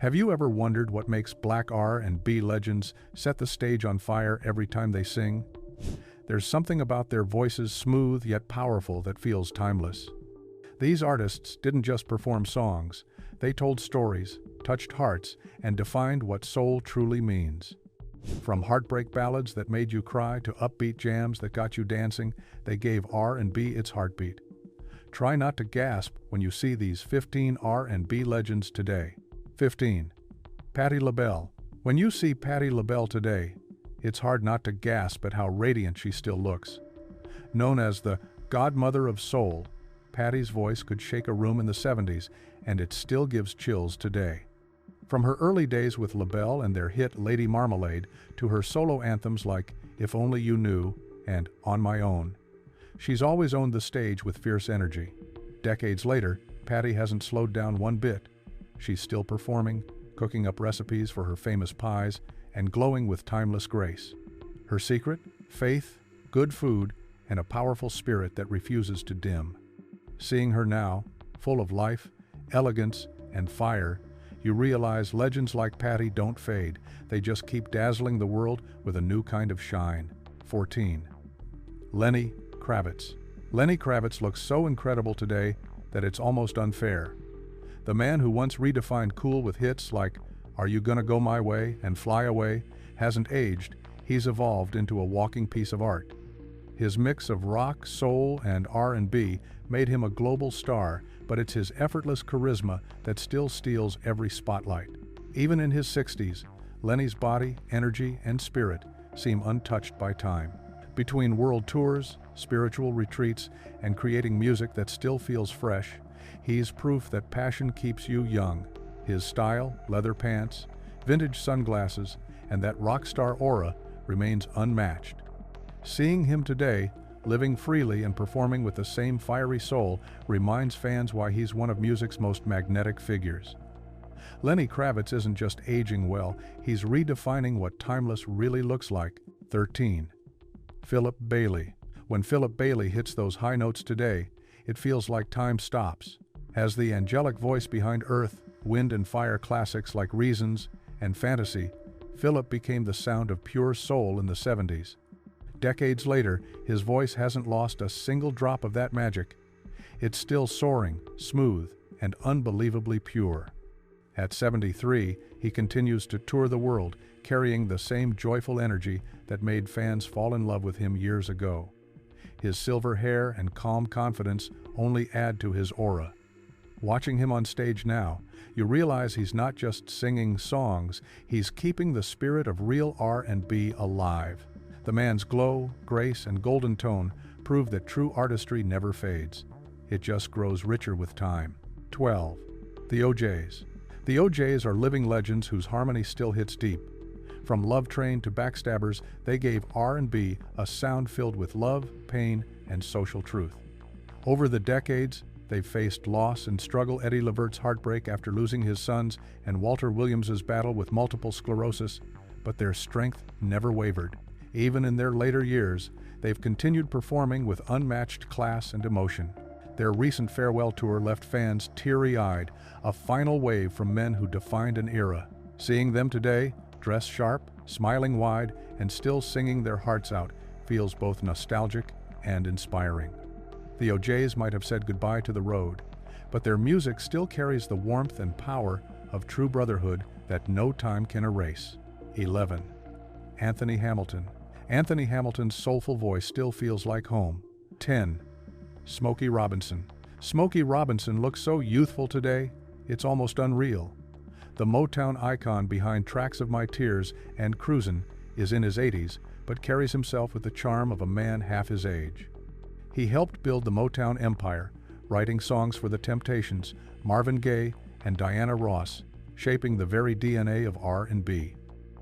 Have you ever wondered what makes Black R&B legends set the stage on fire every time they sing? There's something about their voices, smooth yet powerful, that feels timeless. These artists didn't just perform songs, they told stories, touched hearts, and defined what soul truly means. From heartbreak ballads that made you cry to upbeat jams that got you dancing, they gave R&B its heartbeat. Try not to gasp when you see these 15 R&B legends today. 15. Patti LaBelle. When you see Patti LaBelle today, it's hard not to gasp at how radiant she still looks. Known as the godmother of soul, Patti's voice could shake a room in the 70s, and it still gives chills today. From her early days with LaBelle and their hit Lady Marmalade to her solo anthems like If Only You Knew and On My Own, she's always owned the stage with fierce energy. Decades later, Patti hasn't slowed down one bit. She's still performing, cooking up recipes for her famous pies, and glowing with timeless grace. Her secret? Faith, good food, and a powerful spirit that refuses to dim. Seeing her now, full of life, elegance, and fire, you realize legends like Patti don't fade, they just keep dazzling the world with a new kind of shine. 14. Lenny Kravitz. Lenny Kravitz looks so incredible today that it's almost unfair. The man who once redefined cool with hits like Are You Gonna Go My Way and Fly Away hasn't aged, he's evolved into a walking piece of art. His mix of rock, soul, and R&B made him a global star, but it's his effortless charisma that still steals every spotlight. Even in his 60s, Lenny's body, energy, and spirit seem untouched by time. Between world tours, spiritual retreats, and creating music that still feels fresh, he's proof that passion keeps you young. His style, leather pants, vintage sunglasses, and that rock star aura remains unmatched. Seeing him today, living freely and performing with the same fiery soul, reminds fans why he's one of music's most magnetic figures. Lenny Kravitz isn't just aging well, he's redefining what timeless really looks like. 13. Philip Bailey. When Philip Bailey hits those high notes today, it feels like time stops. As the angelic voice behind Earth, Wind and Fire classics like Reasons and Fantasy, Philip became the sound of pure soul in the 70s. Decades later, his voice hasn't lost a single drop of that magic. It's still soaring, smooth, and unbelievably pure. At 73, he continues to tour the world, carrying the same joyful energy that made fans fall in love with him years ago. His silver hair and calm confidence only add to his aura. Watching him on stage now, you realize he's not just singing songs, he's keeping the spirit of real R&B alive. The man's glow, grace, and golden tone prove that true artistry never fades. It just grows richer with time. 12. The O'Jays. The O'Jays are living legends whose harmony still hits deep. From Love Train to Backstabbers, they gave R&B a sound filled with love, pain, and social truth. Over the decades, they've faced loss and struggle: Eddie Levert's heartbreak after losing his sons and Walter Williams's battle with multiple sclerosis, but their strength never wavered. Even in their later years, they've continued performing with unmatched class and emotion. Their recent farewell tour left fans teary-eyed, a final wave from men who defined an era. Seeing them today, dressed sharp, smiling wide, and still singing their hearts out, feels both nostalgic and inspiring. The O'Jays might have said goodbye to the road, but their music still carries the warmth and power of true brotherhood that no time can erase. 11. Anthony Hamilton. Anthony Hamilton's soulful voice still feels like home. 10. Smokey Robinson. Smokey Robinson looks so youthful today, it's almost unreal. The Motown icon behind Tracks of My Tears and Cruisin' is in his 80s, but carries himself with the charm of a man half his age. He helped build the Motown empire, writing songs for The Temptations, Marvin Gaye, and Diana Ross, shaping the very DNA of R&B.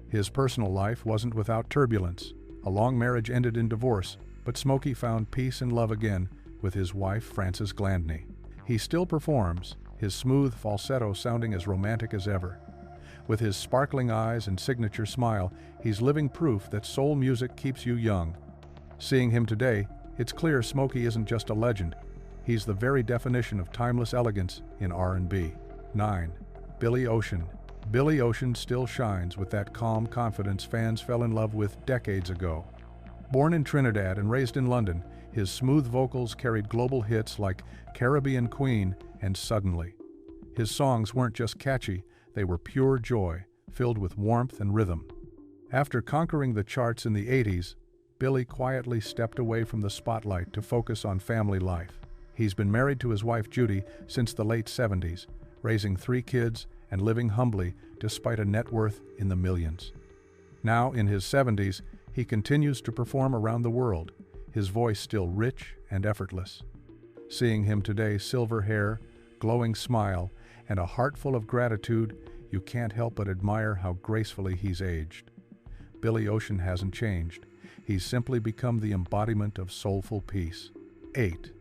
His personal life wasn't without turbulence. A long marriage ended in divorce, but Smokey found peace and love again with his wife, Frances Glandney. He still performs, his smooth falsetto sounding as romantic as ever. With his sparkling eyes and signature smile, he's living proof that soul music keeps you young. Seeing him today, it's clear Smokey isn't just a legend, he's the very definition of timeless elegance in R&B. 9. Billy Ocean. Billy Ocean still shines with that calm confidence fans fell in love with decades ago. Born in Trinidad and raised in London, his smooth vocals carried global hits like Caribbean Queen and Suddenly. His songs weren't just catchy, they were pure joy, filled with warmth and rhythm. After conquering the charts in the 80s, Billy quietly stepped away from the spotlight to focus on family life. He's been married to his wife Judy since the late 70s, raising 3 kids and living humbly despite a net worth in the millions. Now, in his 70s, he continues to perform around the world, his voice still rich and effortless. Seeing him today, silver hair, glowing smile, and a heart full of gratitude, you can't help but admire how gracefully he's aged. Billy Ocean hasn't changed. He's simply become the embodiment of soulful peace. 8.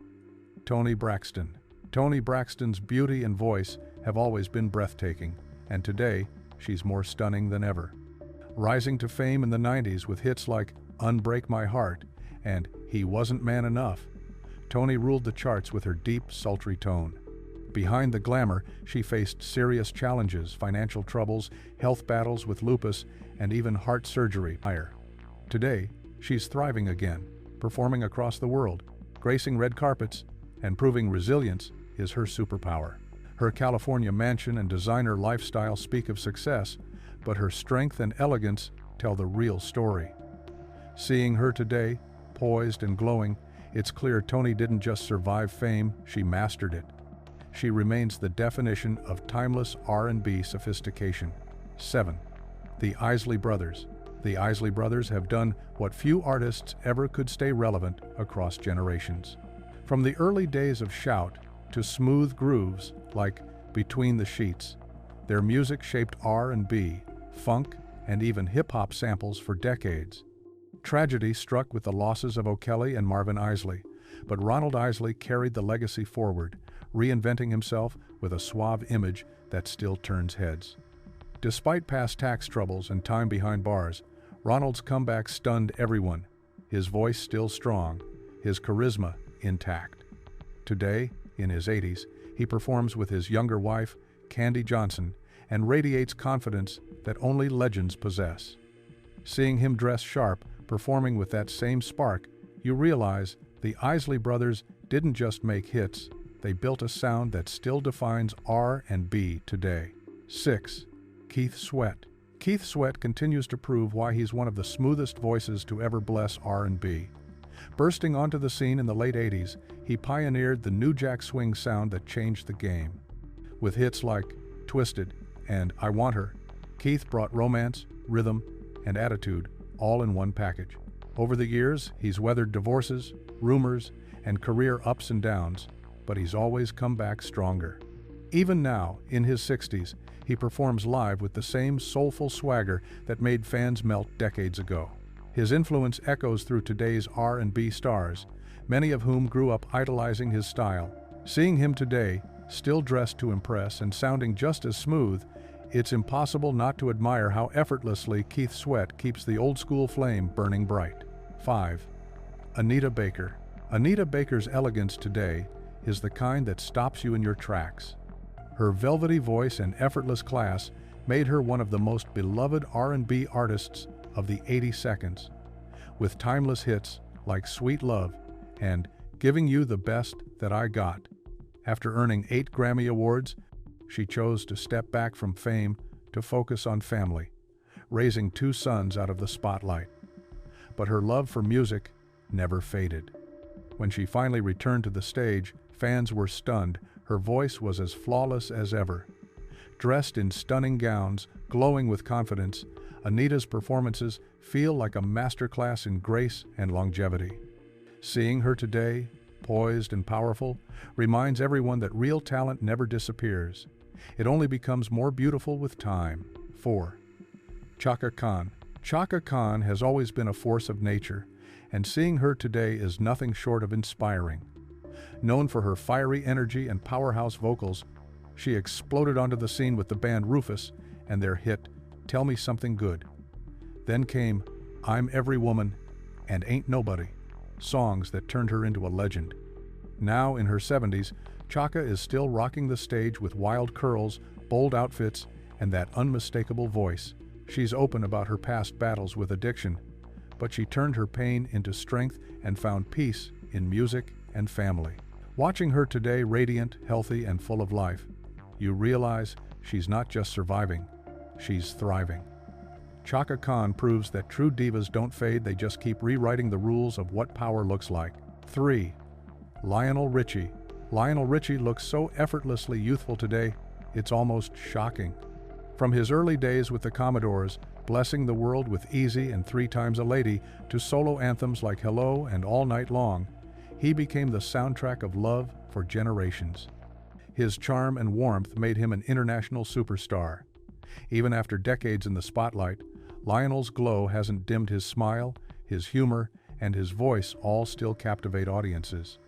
Toni Braxton. Toni Braxton's beauty and voice have always been breathtaking, and today, she's more stunning than ever. Rising to fame in the 90s with hits like Unbreak My Heart and He Wasn't Man Enough, Toni ruled the charts with her deep, sultry tone. Behind the glamour, she faced serious challenges, financial troubles, health battles with lupus, and even heart surgery. Today, she's thriving again, performing across the world, gracing red carpets, and proving resilience is her superpower. Her California mansion and designer lifestyle speak of success, but her strength and elegance tell the real story. Seeing her today, poised and glowing, it's clear Toni didn't just survive fame, she mastered it. She remains the definition of timeless R&B sophistication. 7. The Isley Brothers. The Isley Brothers have done what few artists ever could stay relevant across generations. From the early days of shout to smooth grooves like Between the Sheets, their music shaped R&B, funk, and even hip-hop samples for decades. Tragedy struck with the losses of O'Kelly and Marvin Isley, but Ronald Isley carried the legacy forward, reinventing himself with a suave image that still turns heads. Despite past tax troubles and time behind bars, Ronald's comeback stunned everyone, his voice still strong, his charisma intact. Today, in his 80s, he performs with his younger wife, Candy Johnson, and radiates confidence that only legends possess. Seeing him dress sharp, performing with that same spark, you realize the Isley Brothers didn't just make hits, they built a sound that still defines R&B today. 6. Keith Sweat. Keith Sweat continues to prove why he's one of the smoothest voices to ever bless R&B. Bursting onto the scene in the late 80s, he pioneered the New Jack Swing sound that changed the game. With hits like Twisted and I Want Her, Keith brought romance, rhythm, and attitude all in one package. Over the years, he's weathered divorces, rumors, and career ups and downs, but he's always come back stronger. Even now, in his 60s, he performs live with the same soulful swagger that made fans melt decades ago. His influence echoes through today's R&B stars, many of whom grew up idolizing his style. Seeing him today, still dressed to impress and sounding just as smooth, it's impossible not to admire how effortlessly Keith Sweat keeps the old-school flame burning bright. 5. Anita Baker. Anita Baker's elegance today is the kind that stops you in your tracks. Her velvety voice and effortless class made her one of the most beloved R&B artists of the 80 seconds, with timeless hits like Sweet Love and Giving You the Best That I Got. After earning 8 Grammy Awards, she chose to step back from fame to focus on family, raising 2 sons out of the spotlight. But her love for music never faded. When she finally returned to the stage, fans were stunned. Her voice was as flawless as ever. Dressed in stunning gowns, glowing with confidence, Anita's performances feel like a masterclass in grace and longevity. Seeing her today, poised and powerful, reminds everyone that real talent never disappears. It only becomes more beautiful with time. 4. Chaka Khan. Chaka Khan has always been a force of nature, and seeing her today is nothing short of inspiring. Known for her fiery energy and powerhouse vocals, she exploded onto the scene with the band Rufus and their hit, Tell Me Something Good. Then came I'm Every Woman and Ain't Nobody, songs that turned her into a legend. Now in her 70s, Chaka is still rocking the stage with wild curls, bold outfits, And that unmistakable voice. She's open about her past battles with addiction, but she turned her pain into strength and found peace in music and family. Watching her today, radiant, healthy, and full of life, you realize she's not just surviving, she's thriving. Chaka Khan proves that true divas don't fade, they just keep rewriting the rules of what power looks like. 3. Lionel Richie. Lionel Richie looks so effortlessly youthful today, it's almost shocking. From his early days with the Commodores, blessing the world with Easy and 3 Times a Lady, to solo anthems like Hello and All Night Long, he became the soundtrack of love for generations. His charm and warmth made him an international superstar. Even after decades in the spotlight, Lionel's glow hasn't dimmed. His smile, his humor, and his voice all still captivate audiences.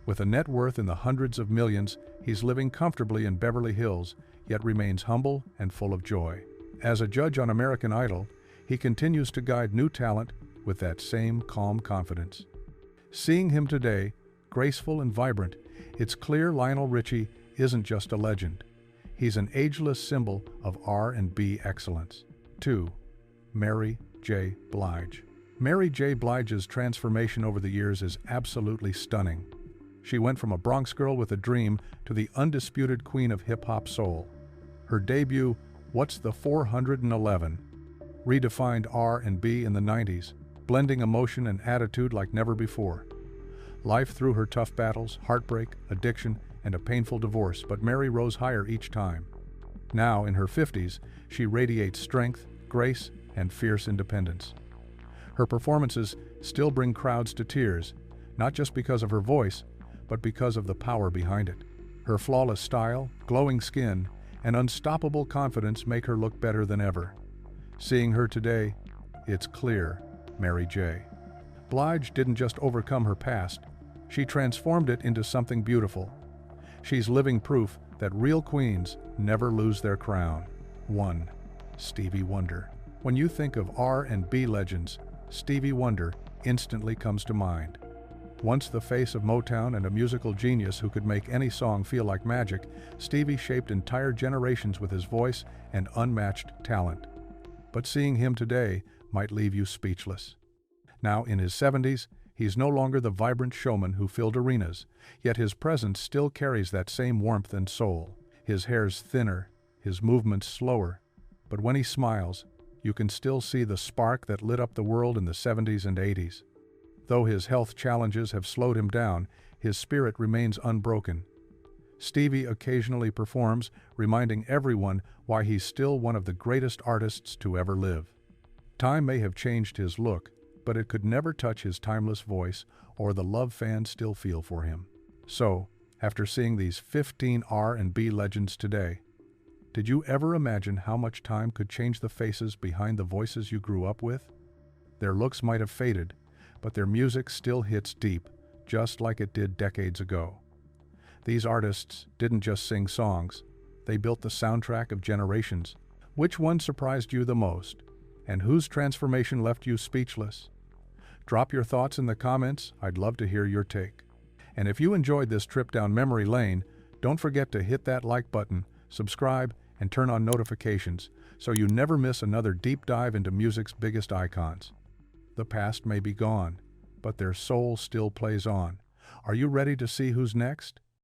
With a net worth in the hundreds of millions, he's living comfortably in Beverly Hills, yet remains humble and full of joy. As a judge on American Idol, he continues to guide new talent with that same calm confidence. Seeing him today, graceful and vibrant, it's clear Lionel Richie isn't just a legend. He's an ageless symbol of R&B excellence. 2. Mary J. Blige. Mary J. Blige's transformation over the years is absolutely stunning. She went from a Bronx girl with a dream to the undisputed queen of hip-hop soul. Her debut, What's the 411, redefined R&B in the 90s, blending emotion and attitude like never before. Life threw her tough battles, heartbreak, addiction, and a painful divorce, but Mary rose higher each time. Now, in her 50s, she radiates strength, grace, and fierce independence. Her performances still bring crowds to tears, not just because of her voice, but because of the power behind it. Her flawless style, glowing skin, and unstoppable confidence make her look better than ever. Seeing her today, it's clear, Mary J. Blige didn't just overcome her past, she transformed it into something beautiful. She's living proof that real queens never lose their crown. 1. Stevie Wonder. When you think of R&B legends, Stevie Wonder instantly comes to mind. Once the face of Motown and a musical genius who could make any song feel like magic, Stevie shaped entire generations with his voice and unmatched talent. But seeing him today might leave you speechless. Now in his 70s, he's no longer the vibrant showman who filled arenas, yet his presence still carries that same warmth and soul. His hair's thinner, his movements slower, but when he smiles, you can still see the spark that lit up the world in the 70s and 80s. Though his health challenges have slowed him down, his spirit remains unbroken. Stevie occasionally performs, reminding everyone why he's still one of the greatest artists to ever live. Time may have changed his look, but it could never touch his timeless voice or the love fans still feel for him. So, after seeing these 15 R&B legends today, did you ever imagine how much time could change the faces behind the voices you grew up with? Their looks might have faded, but their music still hits deep, just like it did decades ago. These artists didn't just sing songs, they built the soundtrack of generations. Which one surprised you the most? And whose transformation left you speechless? Drop your thoughts in the comments, I'd love to hear your take. And if you enjoyed this trip down memory lane, don't forget to hit that like button, subscribe, and turn on notifications so you never miss another deep dive into music's biggest icons. The past may be gone, but their soul still plays on. Are you ready to see who's next?